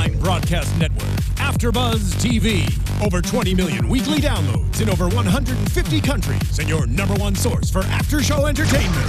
online broadcast network, AFTERBUZZ TV. Over 20 million weekly downloads in over 150 countries, and your number one source for after-show entertainment.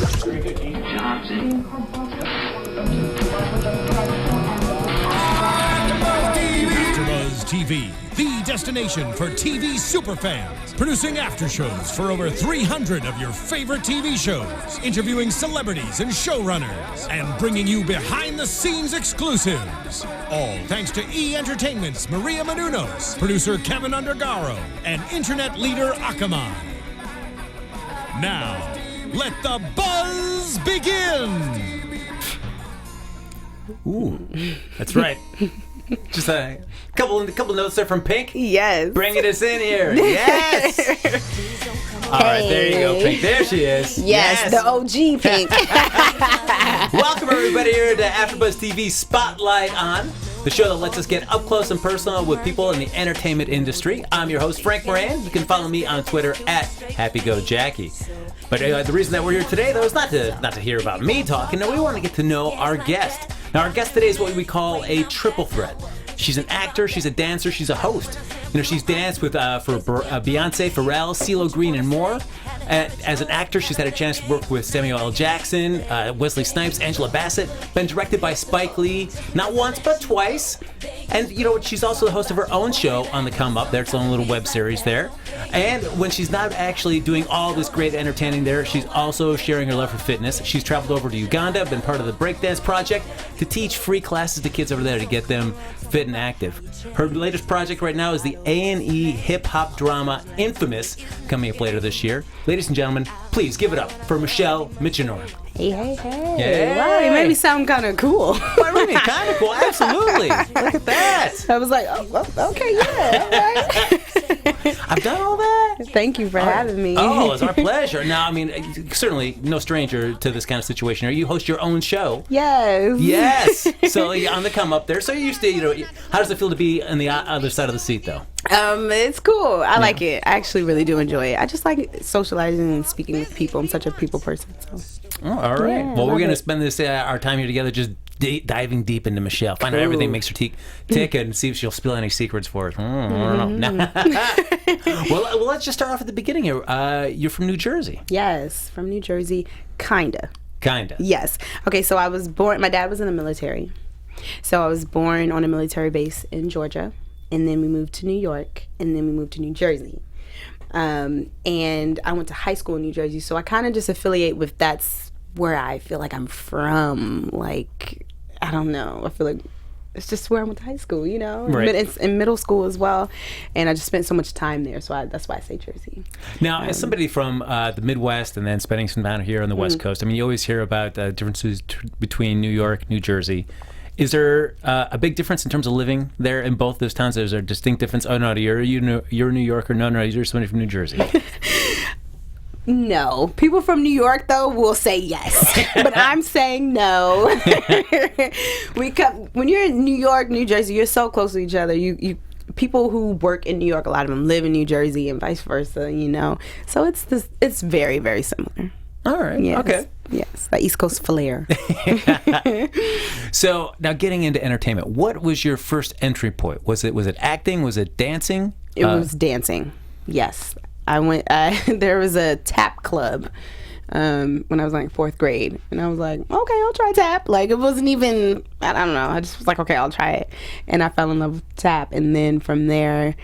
AFTERBUZZ TV, the destination for TV superfans. Producing aftershows for over 300 of your favorite TV shows. Interviewing celebrities and showrunners. And bringing you behind-the-scenes exclusives. All thanks to E! Entertainment's Maria Menounos, producer Kevin Undergaro, and internet leader Akamai. Now, let the buzz begin! Ooh, that's right. Just a couple notes there from Pink. Yes. Bringing us in here. Yes. All right, there you go, Pink. There she is. Yes, the OG Pink. Welcome everybody here to AFTERBUZZ TV Spotlight On, the show that lets us get up close and personal with people in the entertainment industry. I'm your host, Frank Moran. You can follow me on Twitter at HappyGoJackie. But the reason that we're here today, though, is not to hear about me talking. No, we want to get to know our guest. Now, our guest today is what we call a triple threat. She's an actor, she's a dancer, she's a host. You know, she's danced with for Beyonce, Pharrell, CeeLo Green, and more. As an actor, she's had a chance to work with Samuel L. Jackson, Wesley Snipes, Angela Bassett. Been directed by Spike Lee, not once but twice. And you know, she's also the host of her own show on the Come Up. There's her own little web series there. And when she's not actually doing all this great entertaining there, she's also sharing her love for fitness. She's traveled over to Uganda, been part of the Breakdance Project to teach free classes to kids over there to get them fit and active. Her latest project right now is the A&E hip-hop drama Infamous, coming up later this year. Ladies and gentlemen, please give it up for Michelle Mitchenor. Hey. Yeah. Wow, you made me sound kind of cool. What do you mean? Kind of cool. Absolutely. Look at that. I was like, oh, okay, yeah, all right. I've done all that. Thank you for having me. Oh, it's our pleasure. Now, I mean, certainly no stranger to this kind of situation. You host your own show. Yes. Yes. So you're on the Come Up there. So you used to, you know, how does it feel to be on the other side of the seat, though? It's cool. I like it. I actually really do enjoy it. I just like socializing and speaking with people. I'm such a people person. So. Oh, all right. Yeah, well, we're going to spend this our time here together just diving deep into Michelle. Find out everything makes her tick and see if she'll spill any secrets for us. I don't know. well, let's just start off at the beginning here. You're from New Jersey. Yes, from New Jersey. Kinda. Yes. Okay, so I was born, my dad was in the military. So I was born on a military base in Georgia. And then we moved to New York. And then we moved to New Jersey. And I went to high school in New Jersey. So I kind of just affiliate with that's where I feel like I'm from. Like, I don't know. I feel like it's just where I went to high school, you know? Right. It's in middle school as well. And I just spent so much time there. So that's why I say Jersey. Now, as somebody from the Midwest and then spending some time here on the West Coast, I mean, you always hear about differences between New York, New Jersey. Is there a big difference in terms of living there in both those towns? Is there a distinct difference? Oh, no, you're a New Yorker. No, you're somebody from New Jersey. No. People from New York, though, will say yes. But I'm saying no. When you're in New York, New Jersey, you're so close to each other. You people who work in New York, a lot of them live in New Jersey and vice versa, you know. So it's very, very similar. All right. Yes. Okay. Yes, the East Coast flair. So now getting into entertainment, what was your first entry point? Was it acting? Was it dancing? It was dancing. Yes, I went. There was a tap club when I was like fourth grade, and I was like, okay, I'll try tap. Like it wasn't even. I don't know. I just was like, okay, I'll try it, and I fell in love with tap, and then from there.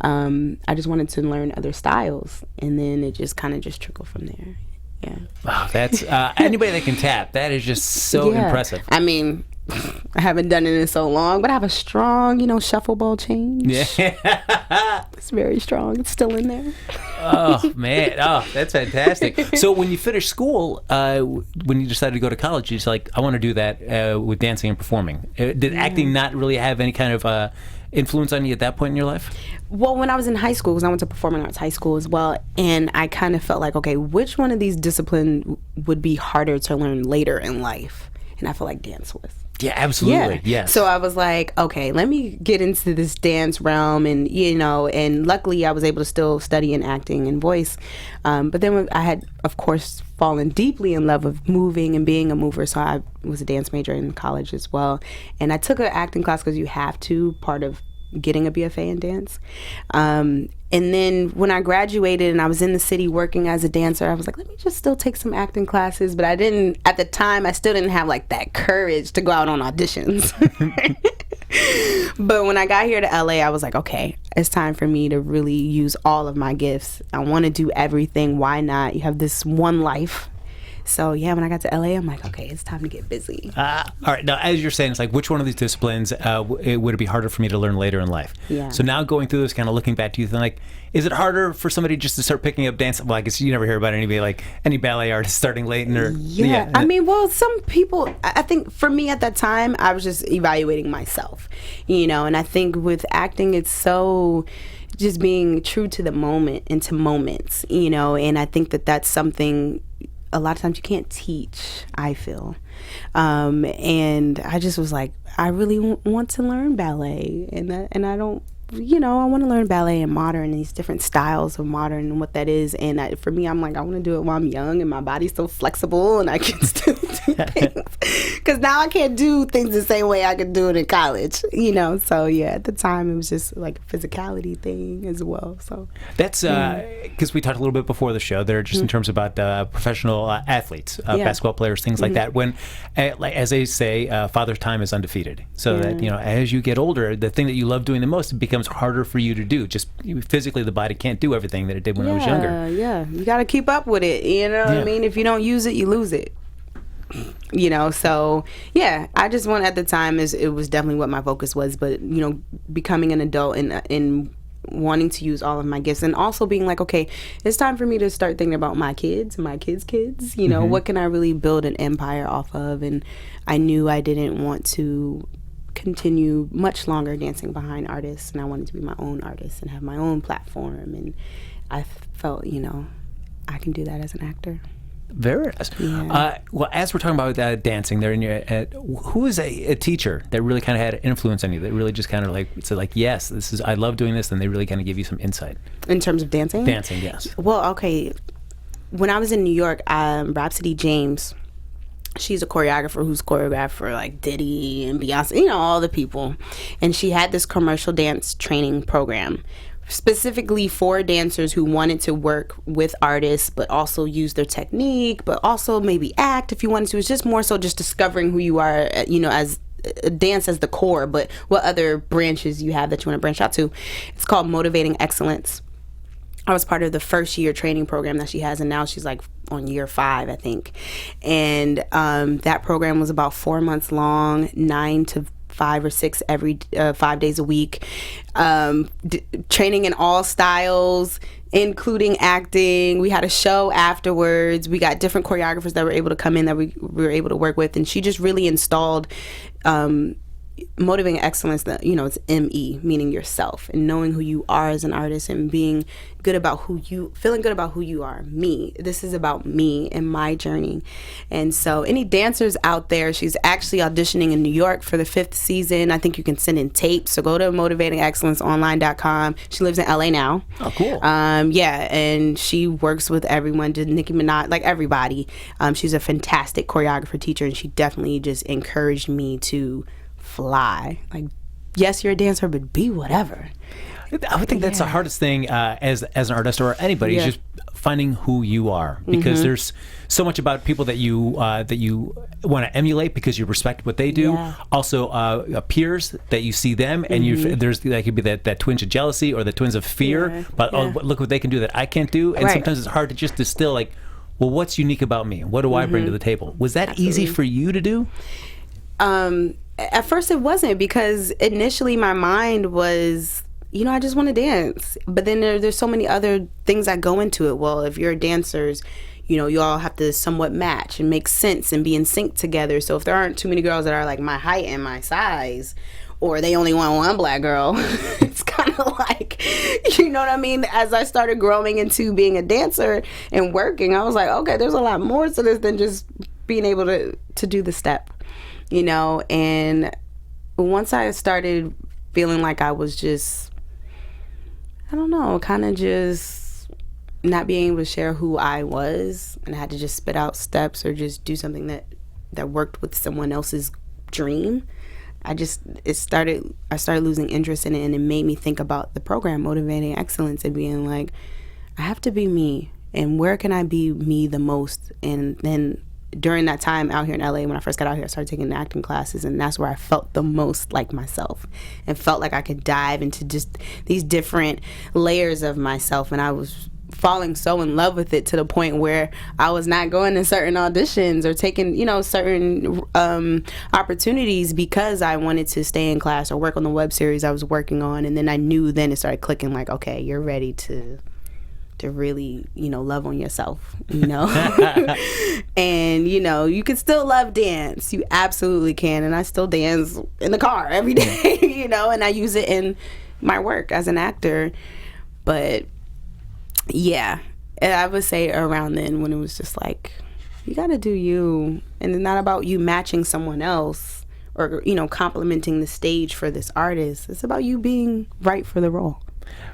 I just wanted to learn other styles, and then it just kind of just trickled from there. Yeah. Wow, that's anybody that can tap. That is just so impressive. I mean, I haven't done it in so long, but I have a strong, shuffle ball change. Yeah. It's very strong. It's still in there. Oh, man. Oh, that's fantastic. So when you finished school, when you decided to go to college, you're just like, I want to do that with dancing and performing. Did acting not really have any kind of influence on you at that point in your life? Well, when I was in high school, because I went to performing arts high school as well, and I kind of felt like, okay, which one of these disciplines would be harder to learn later in life? And I feel like dance was. Yeah, absolutely. Yeah. Yes. So I was like, okay, let me get into this dance realm, and and luckily I was able to still study in acting and voice. But then I had, of course, fallen deeply in love with moving and being a mover. So I was a dance major in college as well, and I took an acting class because you have to, part of getting a BFA in dance. And then when I graduated and I was in the city working as a dancer, I was like, let me just still take some acting classes. But at the time, I still didn't have like that courage to go out on auditions. But when I got here to LA, I was like, okay, it's time for me to really use all of my gifts. I want to do everything. Why not? You have this one life. So yeah, when I got to LA, I'm like, okay, it's time to get busy. All right. Now, as you're saying, it's like, which one of these disciplines would it be harder for me to learn later in life? Yeah. So now going through this, kind of looking back to you, like, is it harder for somebody just to start picking up dance? Well, I guess you never hear about anybody like any ballet artist starting late. Yeah. I mean, well, some people, I think for me at that time, I was just evaluating myself, and I think with acting, it's so just being true to the moment and to moments, and I think that that's something a lot of times you can't teach, I feel. And I just was like, I really want to learn ballet, and I don't, I want to learn ballet and modern and these different styles of modern and what that is. And for me, I'm like, I want to do it while I'm young and my body's so flexible and I can still do things. Because now I can't do things the same way I could do it in college, So yeah, at the time it was just like a physicality thing as well. So that's because we talked a little bit before the show there, just in terms about professional athletes, basketball players, things like that. When, as they say, father's time is undefeated. So that as you get older, the thing that you love doing the most becomes harder for you to do. Just physically, the body can't do everything that it did when I was younger. Yeah, you got to keep up with it. You know what I mean? If you don't use it, you lose it. So yeah, I just wanted, at the time, it was definitely what my focus was. But becoming an adult and wanting to use all of my gifts, and also being like, okay, it's time for me to start thinking about my kids and my kids' kids. What can I really build an empire off of? And I knew I didn't want to continue much longer dancing behind artists, and I wanted to be my own artist and have my own platform, and I felt I can do that as an actor. Very nice. Yeah. Well, as we're talking about dancing there, who is a teacher that really kind of had an influence on you, that really just kind of said yes, I love doing this, and they really kind of give you some insight in terms of dancing? Dancing, yes. Well, okay, when I was in New York, Rhapsody James, she's a choreographer who's choreographed for like Diddy and Beyonce, all the people. And she had this commercial dance training program specifically for dancers who wanted to work with artists, but also use their technique, but also maybe act if you wanted to. It's just more so just discovering who you are, as dance as the core, but what other branches you have that you want to branch out to. It's called Motivating Excellence. I was part of the first year training program that she has, and now she's like on year 5, I think. And that program was about 4 months long, 9 to 5 or 6 every 5 days a week, training in all styles, including acting. We had a show afterwards. We got different choreographers that were able to come in that we were able to work with, and she just really installed motivating excellence, that it's ME, meaning yourself, and knowing who you are as an artist, and being good about feeling good about who you are. Me, this is about me and my journey. And so any dancers out there, she's actually auditioning in New York for the 5th season. I think you can send in tapes, so go to motivatingexcellenceonline.com. She lives in LA now. Oh, cool. Yeah, and she works with everyone, did Nicki Minaj, like everybody. She's a fantastic choreographer, teacher, and she definitely just encouraged me to fly. Like, yes, you're a dancer, but be whatever. I would think that's the hardest thing as an artist or anybody, is just finding who you are, because there's so much about people that you want to emulate because you respect what they do. Also, peers that you see them, and there's that could be that twinge of jealousy or the twinge of fear. But look what they can do that I can't do, and sometimes it's hard to just distill well, what's unique about me? What do I bring to the table? Was that easy for you to do? At first it wasn't, because initially my mind was, I just want to dance. But then there's so many other things that go into it. Well, if you're dancers, you all have to somewhat match and make sense and be in sync together. So if there aren't too many girls that are like my height and my size, or they only want one black girl, it's kind of like, you know what I mean? As I started growing into being a dancer and working, I was like, okay, there's a lot more to this than just being able to do the step, you know. And once I started feeling like I was just, I don't know, kind of just not being able to share who I was, and I had to just spit out steps or just do something that worked with someone else's dream, I started losing interest in it, and it made me think about the program Motivating Excellence and being like, I have to be me, and where can I be me the most? And then during that time out here in LA, when I first got out here, I started taking acting classes, and that's where I felt the most like myself and felt like I could dive into just these different layers of myself. And I was falling so in love with it to the point where I was not going to certain auditions or taking, you know, certain opportunities because I wanted to stay in class or work on the web series I was working on. And then I knew, then it started clicking, like, okay, you're ready to really, you know, love on yourself, you know. And, you know, you can still love dance. You absolutely can. And I still dance in the car every day, you know, and I use it in my work as an actor. But yeah, I would say around then, when it was just like, you got to do you, and it's not about you matching someone else or, you know, complimenting the stage for this artist. It's about you being right for the role.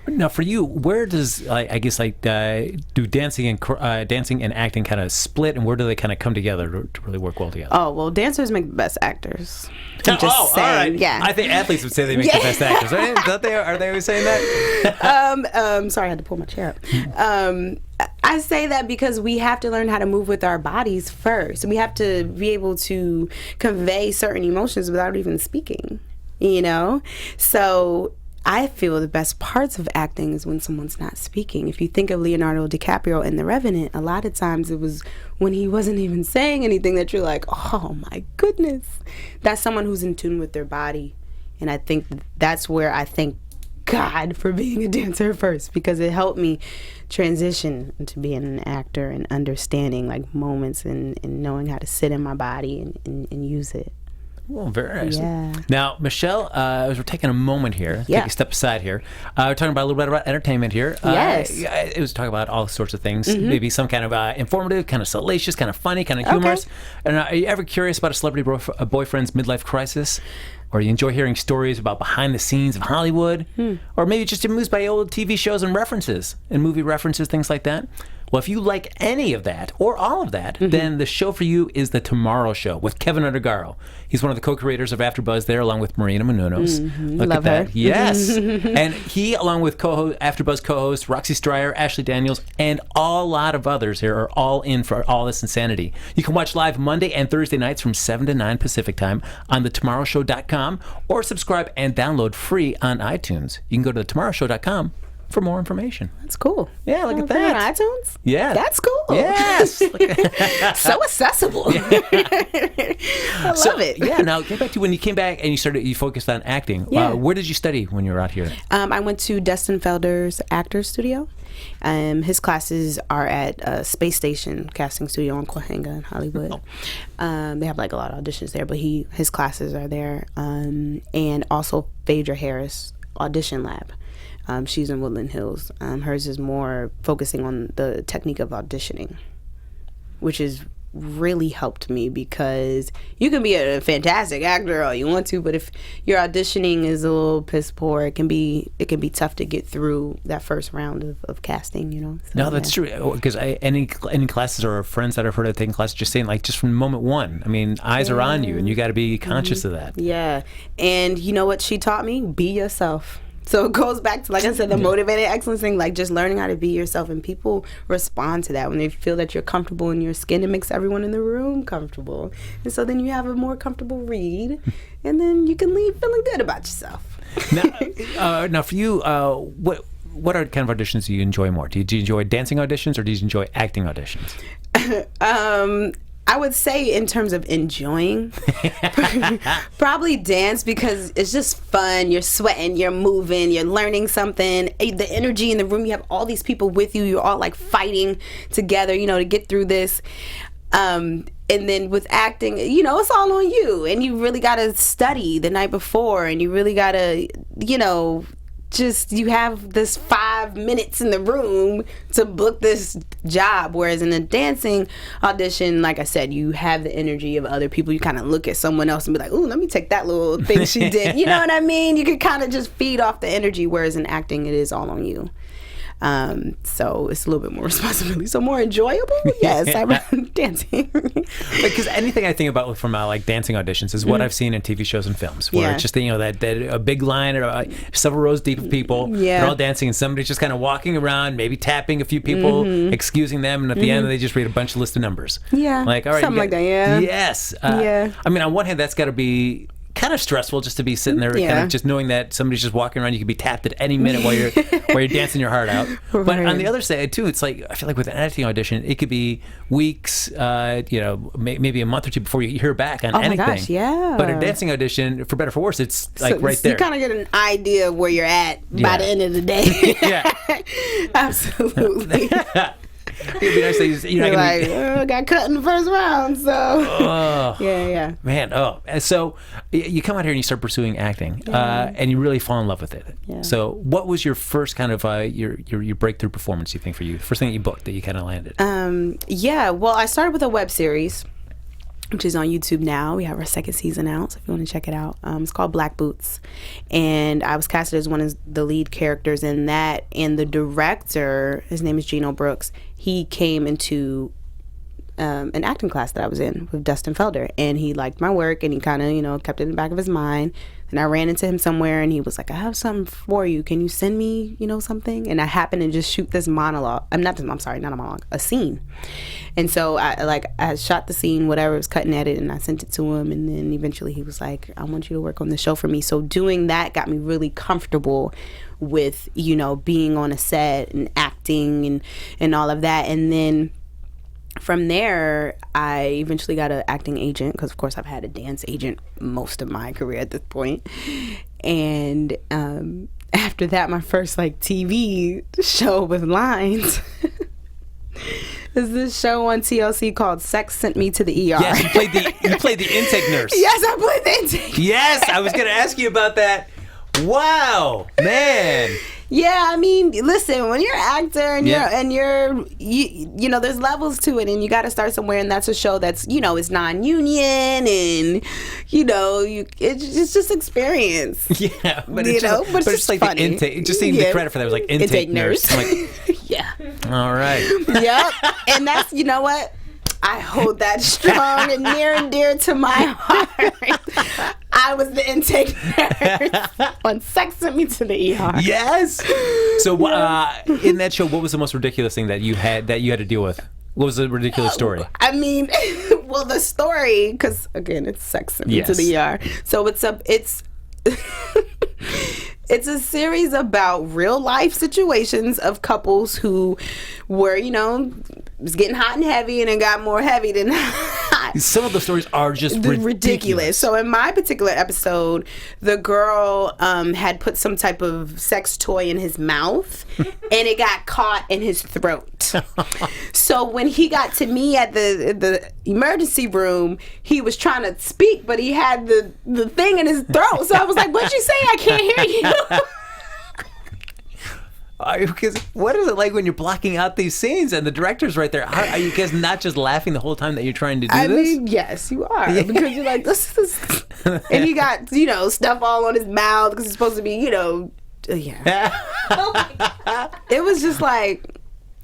Now, for you, where does I guess do dancing and acting kind of split, and where do they kind of come together to really work well together? Oh, well, dancers make the best actors. I'm just all right. Yeah. I think athletes would say they make the best actors, right? Don't they? Are they always saying that? Sorry, I had to pull my chair up. I say that because we have to learn how to move with our bodies first. We have to be able to convey certain emotions without even speaking, you know? So I feel the best parts of acting is when someone's not speaking. If you think of Leonardo DiCaprio in The Revenant, a lot of times it was when he wasn't even saying anything that you're like, oh my goodness. That's someone who's in tune with their body. And I think that's where I thank God for being a dancer first, because it helped me transition into being an actor and understanding like moments and knowing how to sit in my body and use it. Well, very nice. Yeah. Now, Michelle, as we're taking a moment here, take a step aside here, we're talking about a little bit about entertainment here. Yes. It was talking about all sorts of things, maybe some kind of informative, kind of salacious, kind of funny, kind of humorous. Okay. And are you ever curious about a celebrity boyfriend's midlife crisis? Or you enjoy hearing stories about behind the scenes of Hollywood? Or maybe just amused by old TV shows and references, and movie references, things like that? Well, if you like any of that or all of that, then the show for you is The Tomorrow Show with Kevin Undergaro. He's one of the co-creators of AfterBuzz there, along with Marina Menounos. Look Love at that. Her. Yes. And he, along with AfterBuzz co-host Roxy Stryer, Ashley Daniels, and a lot of others here, are all in for all this insanity. You can watch live Monday and Thursday nights from 7 to 9 Pacific time on thetomorrowshow.com, or subscribe and download free on iTunes. You can go to thetomorrowshow.com for more information. That's cool. Yeah, look at that. On iTunes? Yeah. That's cool. Yes. So accessible. I love it. Yeah, now get back to when you came back and you focused on acting. Yeah. Where did you study when you were out here? I went to Dustin Felder's Actors Studio. His classes are at Space Station Casting Studio in Cahuenga in Hollywood. They have like a lot of auditions there, but his classes are there. And also Phaedra Harris Audition Lab. She's in Woodland Hills. Hers is more focusing on the technique of auditioning, which has really helped me, because you can be a fantastic actor all you want to, but if your auditioning is a little piss poor, it can be tough to get through that first round of casting, you know. So, no, that's true, because any classes or friends that I've heard of taking classes just saying, like, just from moment one, I mean, eyes are on you and you got to be conscious of that. Yeah. And you know what she taught me? Be yourself. So it goes back to, like I said, the motivated excellence thing, like just learning how to be yourself. And people respond to that when they feel that you're comfortable in your skin. It makes everyone in the room comfortable. And so then you have a more comfortable read, and then you can leave feeling good about yourself. Now for you, what are kind of auditions do you enjoy more? Do you enjoy dancing auditions, or do you enjoy acting auditions? I would say in terms of enjoying, probably dance, because it's just fun. You're sweating, you're moving, you're learning something. The energy in the room, you have all these people with you. You're all like fighting together, you know, to get through this. And then with acting, you know, it's all on you. And you really got to study the night before, and you really got to, you know, just, you have this 5 minutes in the room to book this job. Whereas in a dancing audition, like I said, you have the energy of other people. You kind of look at someone else and be like, ooh, let me take that little thing she did. You know what I mean? You can kind of just feed off the energy, whereas in acting, it is all on you. So it's a little bit more responsibility. So more enjoyable? Yes, I run dancing. Because anything I think about from like dancing auditions is what I've seen in TV shows and films, where it's just, you know, that a big line or several rows deep of people, they're all dancing, and somebody's just kind of walking around, maybe tapping a few people, excusing them, and at the end they just read a bunch of list of numbers. Yeah, like, all right, something like that. Yeah. Yes. I mean, on one hand, that's got to be kind of stressful just to be sitting there, kind of just knowing that somebody's just walking around. You could be tapped at any minute while you're dancing your heart out. Right. But on the other side too, it's like, I feel like with an acting audition, it could be weeks, you know, maybe a month or two before you hear back on anything. Oh my gosh, yeah. But a dancing audition, for better or for worse, it's like right there. You kind of get an idea of where you're at by the end of the day. Absolutely. It'd be nice that you're not like, I got cut in the first round, so yeah. Man, so you come out here and you start pursuing acting, and you really fall in love with it. Yeah. So, what was your first kind of your breakthrough performance? You think for you, first thing that you booked that you kind of landed? Well, I started with a web series, which is on YouTube now. We have our second season out, so if you want to check it out. It's called Black Boots. And I was casted as one of the lead characters in that. And the director, his name is Gino Brooks, he came into an acting class that I was in with Dustin Felder. And he liked my work, and he kind of, you know, kept it in the back of his mind. And I ran into him somewhere, and he was like, I have something for you. Can you send me, you know, something? And I happened to just shoot this monologue. Not a monologue, a scene. And so I shot the scene, whatever, was cut and edited, and I sent it to him. And then eventually he was like, I want you to work on the show for me. So doing that got me really comfortable with, you know, being on a set and acting and all of that. And then from there, I eventually got an acting agent, because of course I've had a dance agent most of my career at this point. And after that, my first like TV show with lines is this show on TLC called Sex Sent Me to the ER. Yes, you played the intake nurse. Yes, I played the intake. Yes, I was going to ask you about that. Wow, man. Yeah, I mean, listen, when you're an actor and you know, there's levels to it, and you got to start somewhere, and that's a show that's, you know, it's non-union, and, you know, it's just experience. Yeah, but it's just like funny. The intake, just seeing the credit for that was like intake nurse. I'm like, yeah. All right. Yep, and that's, you know what? I hold that strong and near and dear to my heart. I was the intake nurse on Sex Sent Me to the ER. Yes. So in that show, what was the most ridiculous thing that you had to deal with? What was the ridiculous story? I mean, well, the story, because again, it's Sex Sent Me to the ER. So it's it's a series about real life situations of couples who were, you know, it was getting hot and heavy, and it got more heavy than hot. Some of the stories are just ridiculous. So in my particular episode, the girl had put some type of sex toy in his mouth, and it got caught in his throat. So when he got to me at the emergency room, he was trying to speak, but he had the thing in his throat. So I was like, what'd you say? I can't hear you. Because what is it like when you're blocking out these scenes and the director's right there? Are you guys not just laughing the whole time that you're trying to do this? I mean, yes, you are. Because you're like, this is... And he got, you know, stuff all on his mouth because it's supposed to be, you know... Yeah. It was just like...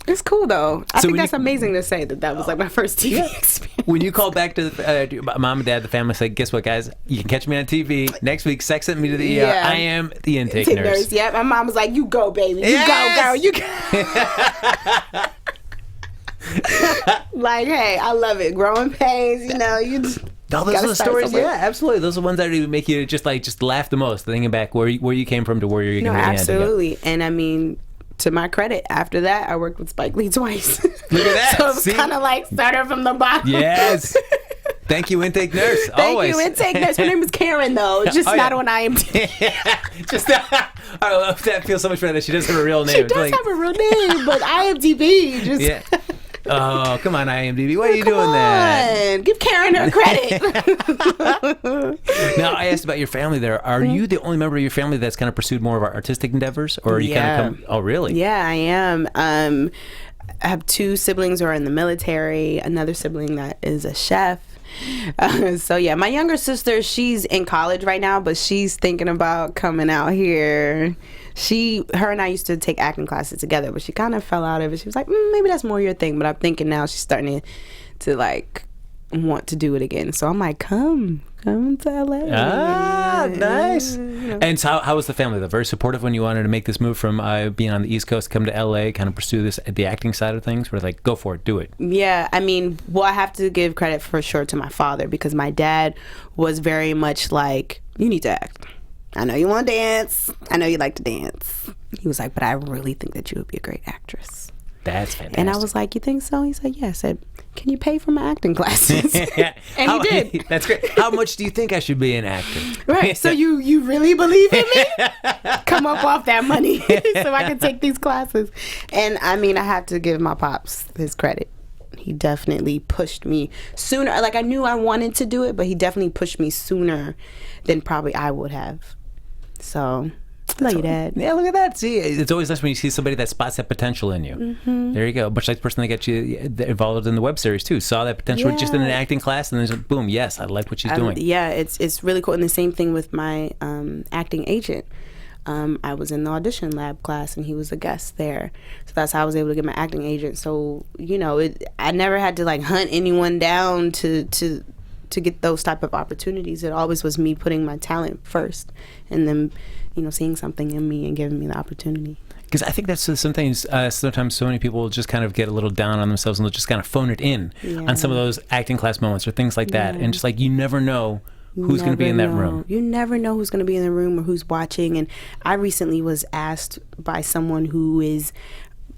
It's cool, though. I think that's amazing to say that was like my first TV experience. When you call back to mom and dad, the family, say, guess what, guys? You can catch me on TV next week. Sex Sent Me to the ER. I am the intake nurse. Yeah, my mom was like, you go, baby. You go, girl. You go. Like, hey, I love it. Growing pains, you know, you just... All those are the stories, somewhere. Yeah, absolutely. Those are the ones that make you just laugh the most, thinking back where you came from to where you're going to end. Absolutely. And I mean... To my credit, after that, I worked with Spike Lee twice. Look at that. So it's kind of like started from the bottom. Yes. Thank you, intake nurse. Thank you, intake nurse. Her name is Karen, though. Just not on IMDb. That feels so much better that she doesn't have a real name. She does have a real name, but IMDb just... Yeah. Oh, come on, IMDb. Why are you doing that? Give Karen her credit. Now, I asked about your family there. Are you the only member of your family that's kind of pursued more of our artistic endeavors? Or are you kind of oh, really? Yeah, I am. I have 2 siblings who are in the military, another sibling that is a chef. So yeah, my younger sister, she's in college right now, but she's thinking about coming out here. Her and I used to take acting classes together, but she kind of fell out of it. She was like, maybe that's more your thing. But I'm thinking now she's starting to like want to do it again. So I'm like, come to LA. Ah, nice. And so how was the family? They're very supportive when you wanted to make this move from being on the East Coast, come to LA, kind of pursue this the acting side of things? Where like, go for it, do it. Yeah, I mean, well, I have to give credit for sure to my father, because my dad was very much like, you need to act. I know you want to dance. I know you like to dance. He was like, but I really think that you would be a great actress. That's fantastic. And I was like, you think so? He said, yeah. I said, can you pay for my acting classes? And he did. That's great. How much do you think I should be an actor? Right. So you really believe in me? Come up off that money so I can take these classes. And I mean, I have to give my pops his credit. He definitely pushed me sooner. Like, I knew I wanted to do it, but he definitely pushed me sooner than probably I would have. So, love you, Dad. Yeah, look at that. See, it's always nice when you see somebody that spots that potential in you. Mm-hmm. There you go. Much like the person that got you involved in the web series, too. Saw that potential just in an acting class, and then boom, yes, I like what she's doing. Yeah, it's really cool. And the same thing with my acting agent. I was in the audition lab class, and he was a guest there. So that's how I was able to get my acting agent. So, you know, I never had to, like, hunt anyone down to get those type of opportunities. It always was me putting my talent first, and then, you know, seeing something in me and giving me the opportunity. Because I think that's sometimes so many people just kind of get a little down on themselves, and they'll just kind of phone it in on some of those acting class moments or things like that. And just like, you never know who's going to be in that room. You never know who's going to be in the room or who's watching. And I recently was asked by someone who is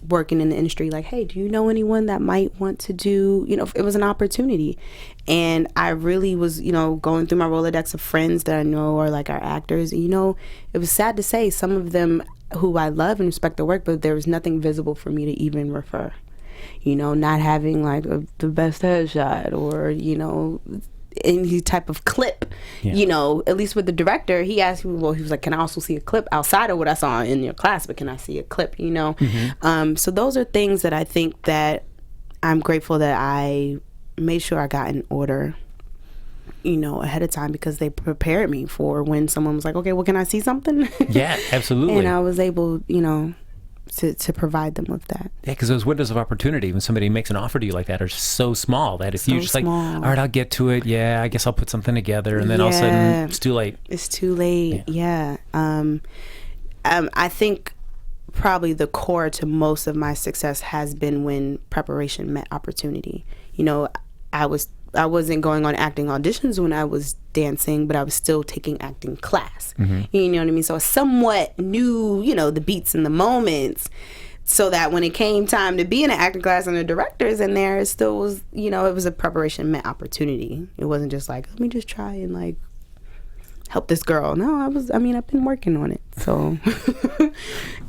working in the industry, like, hey, do you know anyone that might want to do, you know, it was an opportunity. And I really was, you know, going through my Rolodex of friends that I know are like our actors. And, you know, it was sad to say some of them who I love and respect their work, but there was nothing visible for me to even refer. You know, not having like the best headshot, or, you know, any type of clip. You know, at least with the director, he asked me, well, he was like, can I also see a clip outside of what I saw in your class, but can I see a clip, you know? So those are things that I think that I'm grateful that I made sure I got in order, you know, ahead of time, because they prepared me for when someone was like, okay, well, can I see something? Yeah, absolutely. And I was able, you know, to provide them with that. Yeah, because those windows of opportunity when somebody makes an offer to you like that are so small that if you just like, all right, I'll get to it. Yeah, I guess I'll put something together, and then all of a sudden it's too late. It's too late. Yeah. I think probably the core to most of my success has been when preparation met opportunity. You know, I wasn't going on acting auditions when I was dancing, but I was still taking acting class. You know what I mean? So I somewhat knew, you know, the beats and the moments, so that when it came time to be in an acting class and the director's in there, it still was, you know, it was a preparation met opportunity. It wasn't just like, let me just try and like help this girl. No, I've been working on it. So,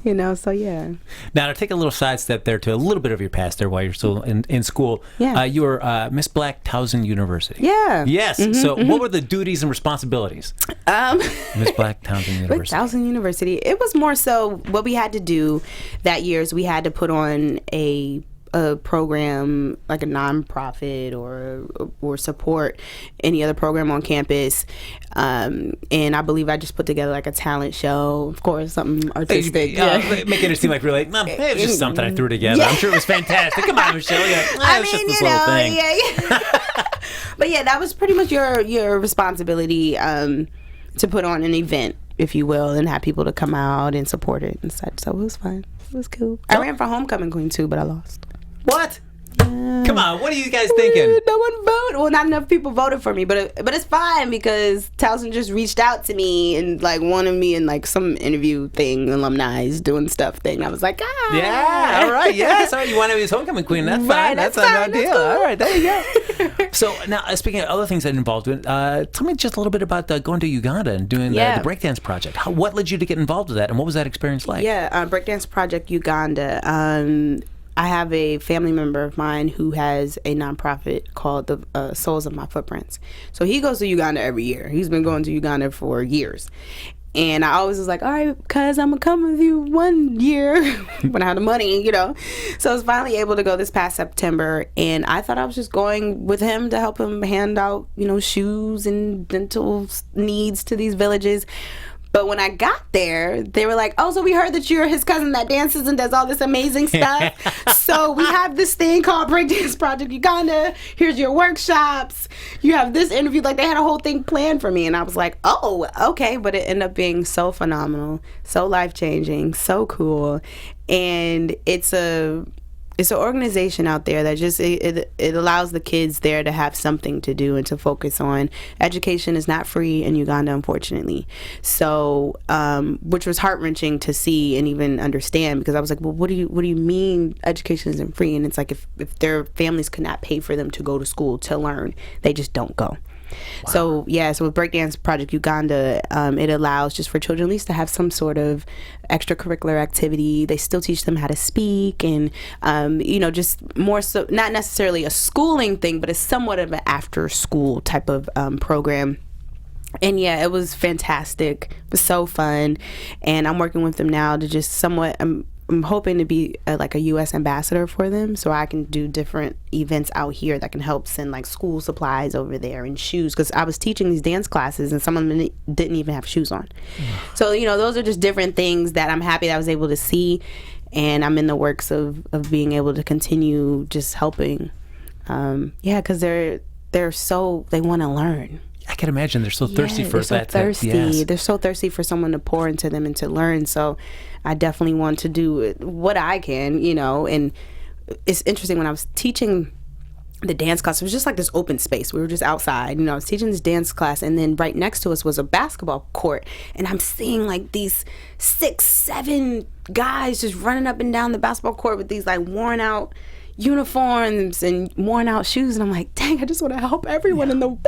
you know, so yeah. Now, to take a little sidestep there to a little bit of your past there while you're still in school. Yeah. You were Miss Black Towson University. Yeah. Yes. So what were the duties and responsibilities? Miss Black Towson University. Towson University. It was more so what we had to do that year is we had to put on a program, like a nonprofit or support any other program on campus, and I believe I just put together like a talent show, of course, something artistic. Making it seem like really, it was just something I threw together. Yeah. I'm sure it was fantastic. Come on, Michelle. Yeah, I mean, you know, yeah. But yeah, that was pretty much your responsibility, to put on an event, if you will, and have people to come out and support it and such. So it was fun. It was cool. I ran for homecoming queen too, but I lost. What? Come on, what are you guys thinking? No one voted. Well, not enough people voted for me, but it's fine because Towson just reached out to me and like wanted me in like some interview thing, alumni doing stuff thing. I was like, yeah, all right, yeah. So you want to be his homecoming queen? That's fine. That's no deal. Cool. All right, there you go. So now, speaking of other things that involved in, tell me just a little bit about going to Uganda and doing the breakdance project. What led you to get involved with that, and what was that experience like? Yeah, breakdance project Uganda. I have a family member of mine who has a nonprofit called the Souls of My Footprints. So he goes to Uganda every year. He's been going to Uganda for years. And I always was like, all right, cuz I'm going to come with you one year when I have the money, you know. So I was finally able to go this past September. And I thought I was just going with him to help him hand out, you know, shoes and dental needs to these villages. But when I got there, they were like, oh, so we heard that you're his cousin that dances and does all this amazing stuff. So we have this thing called Breakdance Project Uganda. Here's your workshops. You have this interview. Like, they had a whole thing planned for me. And I was like, oh, okay. But it ended up being so phenomenal, so life-changing, so cool. And it's an organization out there that just it allows the kids there to have something to do and to focus on. Education is not free in Uganda, unfortunately. So, which was heart-wrenching to see and even understand, because I was like, well, what do you mean education isn't free? And it's like, if their families could not pay for them to go to school to learn, they just don't go. Wow. So with Breakdance Project Uganda, it allows just for children at least to have some sort of extracurricular activity. They still teach them how to speak and, you know, just more so, not necessarily a schooling thing, but it's somewhat of an after school type of program. And yeah, it was fantastic. It was so fun. And I'm working with them now to just somewhat, I'm hoping to be like a U.S. ambassador for them, so I can do different events out here that can help send like school supplies over there and shoes, because I was teaching these dance classes and some of them didn't even have shoes on. So, you know, those are just different things that I'm happy that I was able to see, and I'm in the works of being able to continue just helping. Because they want to learn. I can imagine they're so thirsty for that. They're so thirsty. They're so thirsty for someone to pour into them and to learn. So I definitely want to do what I can, you know. And it's interesting, when I was teaching the dance class, it was just like this open space. We were just outside, you know. I was teaching this dance class, and then right next to us was a basketball court. And I'm seeing like these 6-7 guys just running up and down the basketball court with these like worn out uniforms and worn out shoes, and I'm like, dang, I just want to help everyone in the world.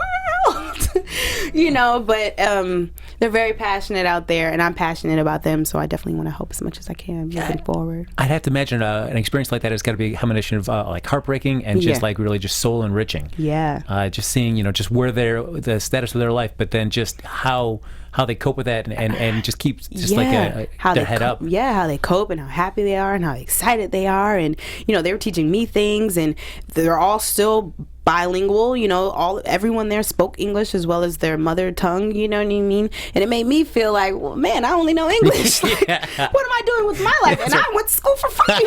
You know, but they're very passionate out there, and I'm passionate about them, so I definitely want to help as much as I can moving forward. I'd have to imagine an experience like that has got to be a combination of like heartbreaking and just like really just soul enriching. Yeah. Just seeing, you know, just where the status of their life, but then just how they cope with that and just keep just like their head up. Yeah, how they cope and how happy they are and how excited they are. And, you know, they were teaching me things, and they're all still bilingual, you know, everyone there spoke English as well as their mother tongue, you know what I mean? And it made me feel like, well, man, I only know English. Like, what am I doing with my life? And I went to school for free.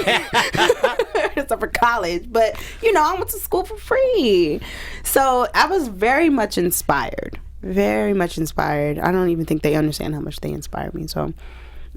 Except for college. But, you know, I went to school for free. So I was very much inspired. Very much inspired. I don't even think they understand how much they inspire me. So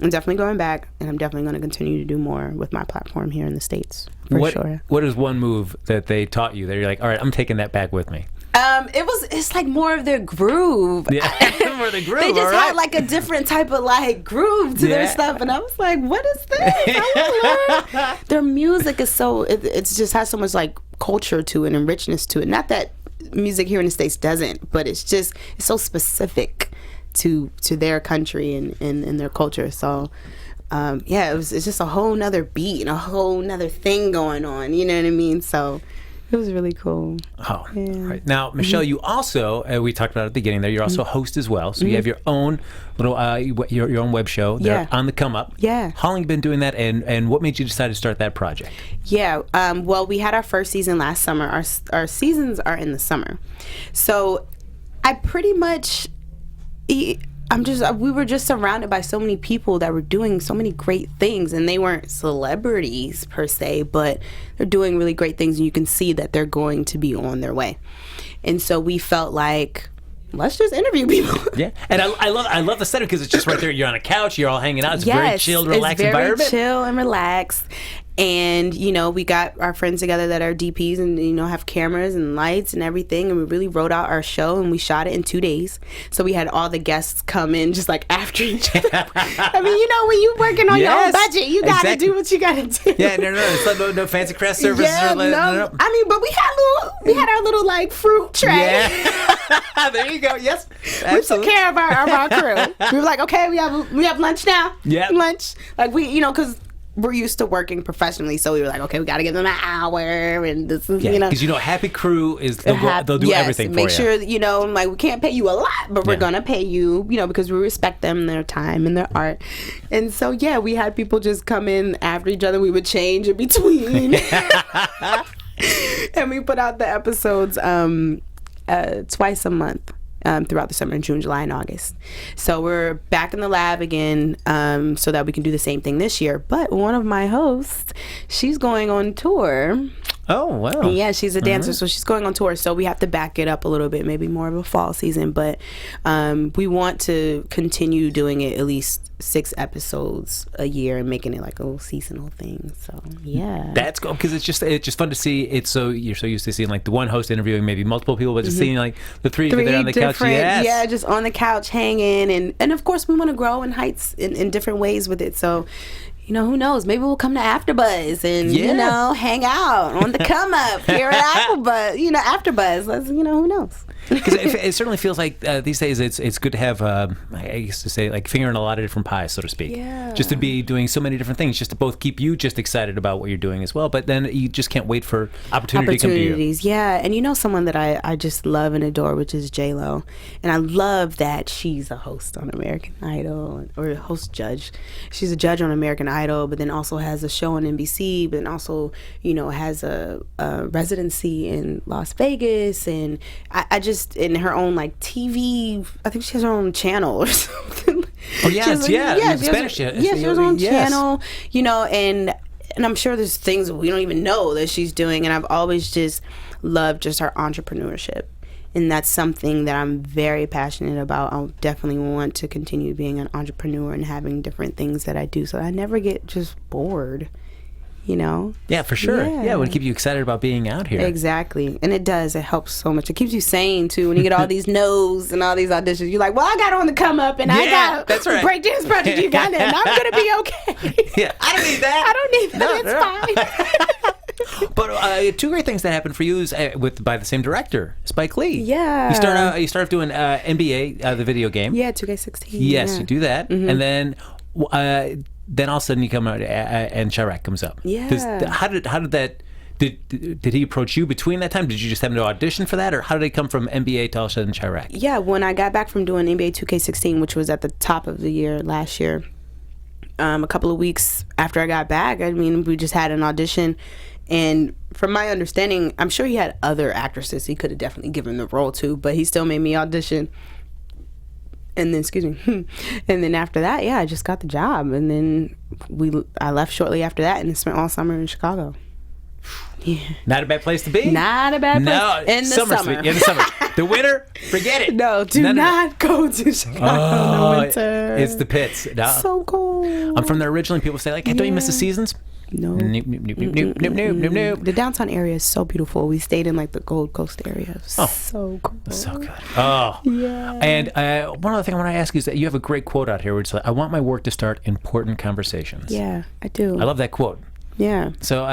I'm definitely going back, and I'm definitely going to continue to do more with my platform here in the States, for sure. What is one move that they taught you that you're like, all right, I'm taking that back with me? It's like more of their groove. Yeah, more the groove. They just had like a different type of like groove to their stuff, and I was like, what is this? I want to learn. Their music is so, it just has so much like culture to it and richness to it. Not that music here in the States doesn't, but it's so specific to their country and their culture. So it's just a whole nother beat and a whole nother thing going on, you know what I mean? So it was really cool. Oh, yeah. Right. Now, Michelle, you also, we talked about at the beginning there, you're also a host as well. So you have your own little, your own web show. They're on the come up. Yeah. How long have you been doing that, and what made you decide to start that project? Yeah. Well, we had our first season last summer. Our seasons are in the summer. So I pretty much, we were just surrounded by so many people that were doing so many great things, and they weren't celebrities per se, but they're doing really great things, and you can see that they're going to be on their way. And so we felt like, let's just interview people. Yeah, and I love the setting because it's just right there. You're on a couch, you're all hanging out. It's a very chilled, relaxed environment. It's very chill and relaxed. And, you know, we got our friends together that are DPs and, you know, have cameras and lights and everything. And we really wrote out our show, and we shot it in 2 days. So we had all the guests come in just like after each other. I mean, you know, when you're working on your own budget, you got to do what you got to do. Yeah, no. It's like no fancy craft services. Yeah, no. I mean, but we had our little like fruit tray. Yeah. There you go. Yes. Absolutely. We took care of our crew. We were like, okay, we have lunch now. Yeah. Lunch. Like, we, you know, because we're used to working professionally, so we were like, okay, we got to give them an hour, and this is, because happy crew is they'll do everything for you. Make sure like we can't pay you a lot, but we're gonna pay you, because we respect them, their time and their art. And so we had people just come in after each other. We would change in between, and we put out the episodes twice a month. Throughout the summer, in June, July, and August. So we're back in the lab again, so that we can do the same thing this year. But one of my hosts, she's going on tour. Oh, wow. Yeah, she's a dancer, so she's going on tour. So we have to back it up a little bit, maybe more of a fall season. But we want to continue doing it at least 6 episodes a year and making it like a little seasonal thing. So yeah, that's cool, because it's just fun to see. You're so used to seeing like the one host interviewing maybe multiple people, but just seeing like the three there on the couch. Yeah, just on the couch hanging, and of course we want to grow in heights in different ways with it. So who knows? Maybe we'll come to AFTERBUZZ and hang out on the come up here at AFTERBUZZ. Let's who knows? Because it certainly feels like these days it's good to have, I used to say, like finger in a lot of different pies, so to speak. Yeah. Just to be doing so many different things, just to both keep you just excited about what you're doing as well, but then you just can't wait for opportunity to come to you. Yeah, and someone that I just love and adore, which is J-Lo. And I love that she's a host on American Idol, or a host judge. She's a judge on American Idol, but then also has a show on NBC, but then also, has a residency in Las Vegas, and I just in her own like TV. I think she has her own channel or something. Oh yes, Spanish. She has her own channel. And I'm sure there's things we don't even know that she's doing. And I've always just loved just her entrepreneurship, and that's something that I'm very passionate about. I definitely want to continue being an entrepreneur and having different things that I do, so I never get just bored. Yeah, for sure. Yeah, it would keep you excited about being out here. Exactly. And it does. It helps so much. It keeps you sane, too. When you get all these no's and all these auditions, you're like, well, I got on the come up, and I got that's right. Breakdance Project Uganda, and I'm going to be okay. Yeah, I don't need that. It's fine. But 2 great things that happened for you is by the same director, Spike Lee. Yeah. You start off doing NBA, the video game. Yeah, 2K16. Yes, you do that. Mm-hmm. And then all of a sudden you come out and Chi-Raq comes up. Yeah. How did that? Did he approach you between that time? Did you just have to audition for that, or how did it come from NBA to all of a sudden Chi-Raq? Yeah, when I got back from doing NBA 2K16, which was at the top of the year last year, a couple of weeks after I got back, we just had an audition. And from my understanding, I'm sure he had other actresses he could have definitely given the role to, but he still made me audition. And then, and then after that, I just got the job. And then I left shortly after that and spent all summer in Chicago. Yeah. Not a bad place to be. Not a bad place. No, in the summer. In the summer. The winter, forget it. No, do not go to Chicago in the winter. It's the pits. No. So cold. I'm from there originally. People say, like, hey, don't you miss the seasons? No. Nope. The downtown area is so beautiful. We stayed in like the Gold Coast area. So cool. So good. Oh. Yeah. And one other thing I want to ask you is that you have a great quote out here where it's like, I want my work to start important conversations. Yeah, I do. I love that quote. Yeah. So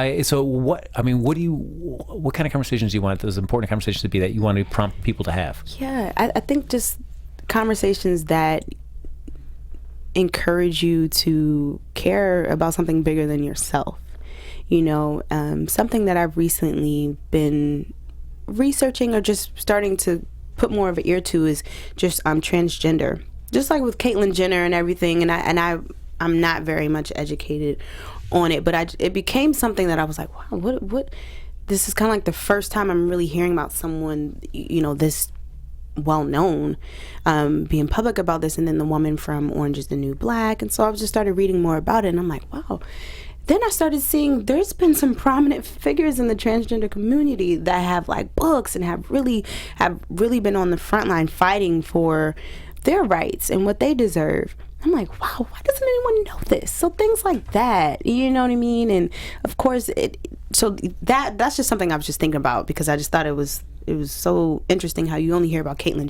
what kind of conversations do you want those important conversations to be that you want to prompt people to have? Yeah, I think just conversations that encourage you to care about something bigger than yourself. Something that I've recently been researching or just starting to put more of an ear to is just transgender. Just like with Caitlyn Jenner and everything, and I'm not very much educated on it, but it became something that I was like, wow, what? This is kind of like the first time I'm really hearing about someone, this well-known, being public about this. And then the woman from Orange is the New Black. And so I just started reading more about it, and I'm like, wow. Then I started seeing there's been some prominent figures in the transgender community that have like books and have really been on the front line fighting for their rights and what they deserve. I'm like, wow, why doesn't anyone know this? So things like that, you know what I mean? And of course, that's just something I was just thinking about, because I just thought it was so interesting how you only hear about Caitlyn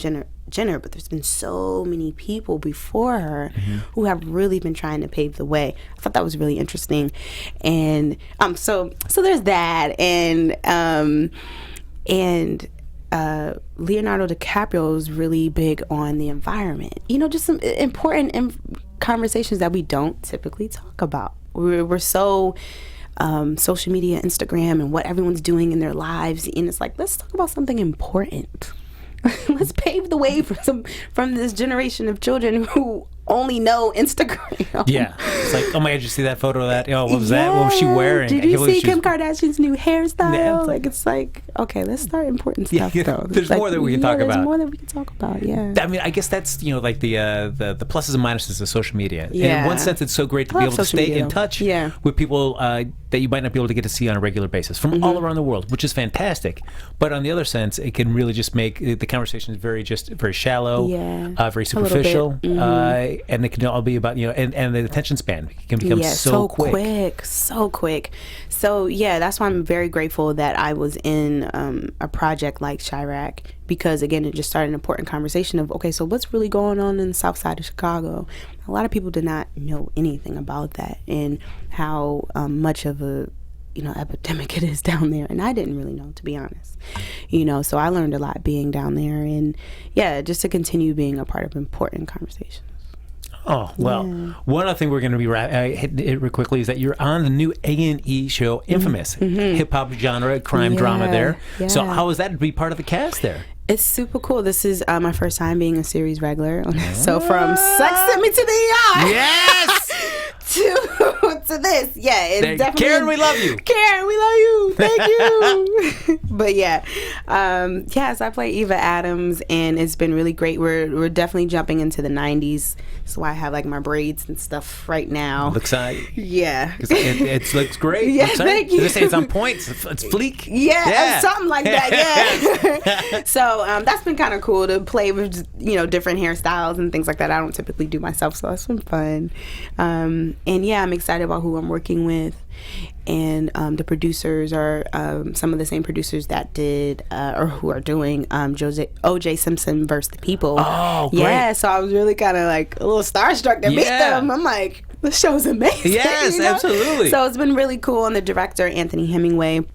Jenner, but there's been so many people before her who have really been trying to pave the way. I thought that was really interesting. And so there's that. And Leonardo DiCaprio is really big on the environment. Just some important conversations that we don't typically talk about we're so social media, Instagram, and what everyone's doing in their lives, and it's like, let's talk about something important. Let's pave the way from this generation of children who only know Instagram. Yeah, it's like, oh my God, did you see that photo of that? Oh, what was that? What was she wearing? Did you see Kim Kardashian's new hairstyle? Yeah, it's like, okay, let's start important stuff though. There's more that we can talk about. There's more that we can talk about. Yeah. I mean, I guess that's like the pluses and minuses of social media. Yeah. And in one sense, it's so great to be able to stay in touch with people that you might not be able to get to see on a regular basis from all around the world, which is fantastic. But on the other sense, it can really just make the conversations very shallow, very superficial, and it can all be about and the attention span can become so quick. So yeah, that's why I'm very grateful that I was in a project like Chi-Raq, because again, it just started an important conversation of, okay, so what's really going on in the south side of Chicago? A lot of people did not know anything about that, and how much of a epidemic it is down there, and I didn't really know, to be honest. So I learned a lot being down there, and just to continue being a part of important conversations. Oh, well, one other thing we're going to be hit real quickly is that you're on the new A&E show, Infamous, hip-hop genre, crime drama there. Yeah. So how was that to be part of the cast there? It's super cool. This is my first time being a series regular. So from Sex Sent Me to the ER. Yes! to this. Yeah, it's definitely. Karen, we love you. Karen, we love you. Thank you. But so I play Eva Adams, and it's been really great. We're definitely jumping into the 90s. That's why I have like my braids and stuff right now. Looks yeah. It looks great. Yeah, thank you. They say it's on point. It's fleek. Yeah, something like that. Yeah. So that's been kind of cool to play with different hairstyles and things like that. I don't typically do myself, so that's been fun. And I'm excited about who I'm working with. And the producers are some of the same producers that did or who are doing O.J. Simpson vs. the People. Oh, great. Yeah, so I was really kind of like a little starstruck to meet them. I'm like, this show's amazing. Yes, absolutely. So it's been really cool. And the director, Anthony Hemingway,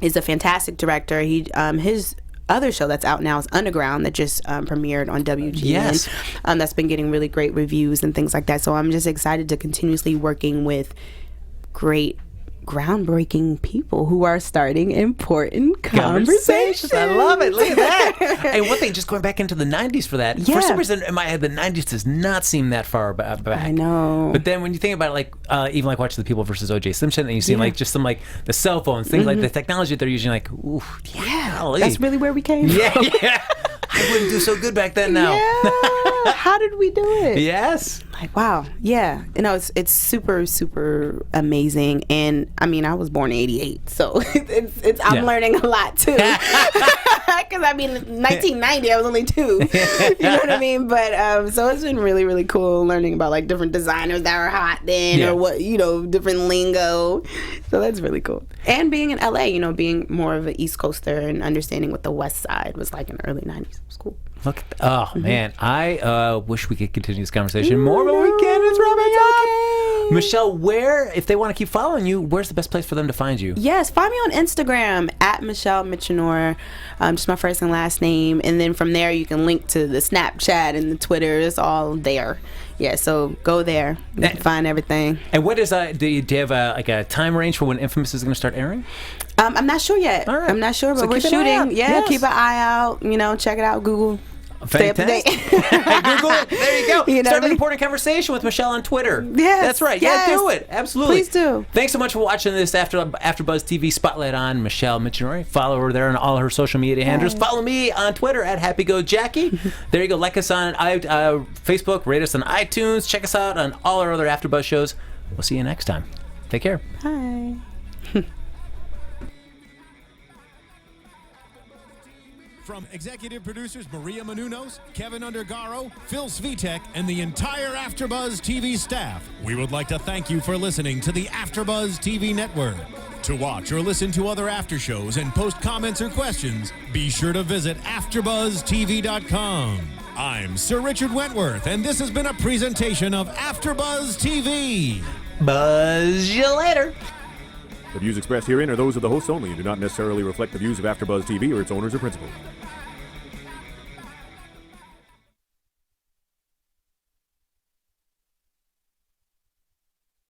is a fantastic director. He his other show that's out now is Underground, that just premiered on WGN. Yes. That's been getting really great reviews and things like that. So I'm just excited to continuously working with great, groundbreaking people who are starting important conversations. I love it. Look at that. And one thing, just going back into the 90s for that, for some reason in my head, the 90s does not seem that far back. I know. But then when you think about it, like even like watching The People versus O.J. Simpson, and you see like just some like the cell phones, things like the technology that they're using, like, ooh, that's really where we came from. Yeah. I wouldn't do so good back then now. Yeah. How did we do it? Yes. Like, wow. Yeah. It's super, super amazing. And I mean, I was born in 88, so I'm learning a lot too. Because I mean, 1990, I was only 2. You know what I mean? But so it's been really, really cool learning about like different designers that were hot then, or what, different lingo. So that's really cool. And being in LA, being more of an East Coaster and understanding what the West Side was like in the early 90s. It was cool. Look, man, I wish we could continue this conversation more, but we can't. It's wrapping up. Michelle, if they want to keep following you, where's the best place for them to find you? Yes, find me on Instagram at Michelle Mitchenor, just my first and last name, and then from there you can link to the Snapchat and the Twitter. It's all there. Yeah, so go there. You can find everything. And what is do you have a time range for when Infamous is going to start airing? I'm not sure yet. All right. I'm not sure, but we're shooting. Yeah, keep an eye out. Check it out. Google. Fantastic. Google it. There you go. Start an important conversation with Michelle on Twitter. Yes. That's right. Yeah, do it. Absolutely. Please do. Thanks so much for watching this AfterBuzz TV Spotlight on Michelle Mitchenor. Follow her there on all her social media handles. Follow me on Twitter at HappyGoJackie. There you go. Like us on Facebook. Rate us on iTunes. Check us out on all our other AfterBuzz shows. We'll see you next time. Take care. Bye. From executive producers Maria Menounos, Kevin Undergaro, Phil Svitek, and the entire AfterBuzz TV staff, we would like to thank you for listening to the AfterBuzz TV network. To watch or listen to other after shows and post comments or questions, be sure to visit AfterBuzzTV.com. I'm Sir Richard Wentworth, and this has been a presentation of AfterBuzz TV. Buzz you later. The views expressed herein are those of the hosts only and do not necessarily reflect the views of AfterBuzz TV or its owners or principals.